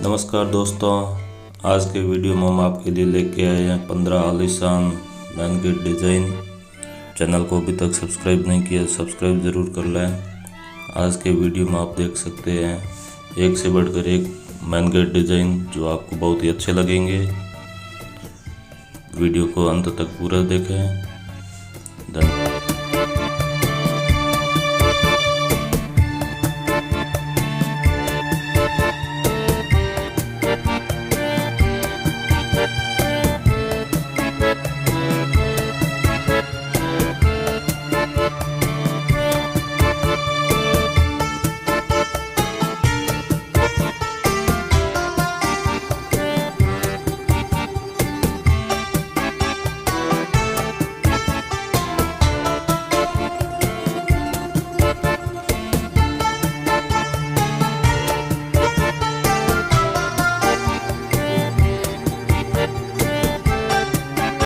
नमस्कार दोस्तों, आज के वीडियो में हम आपके लिए लेके आए हैं 15 आलीशान मेन गेट डिज़ाइन। चैनल को अभी तक सब्सक्राइब नहीं किया, सब्सक्राइब ज़रूर कर लें। आज के वीडियो में आप देख सकते हैं एक से बढ़कर एक मेन गेट डिज़ाइन जो आपको बहुत ही अच्छे लगेंगे। वीडियो को अंत तक पूरा देखें। धन्यवाद।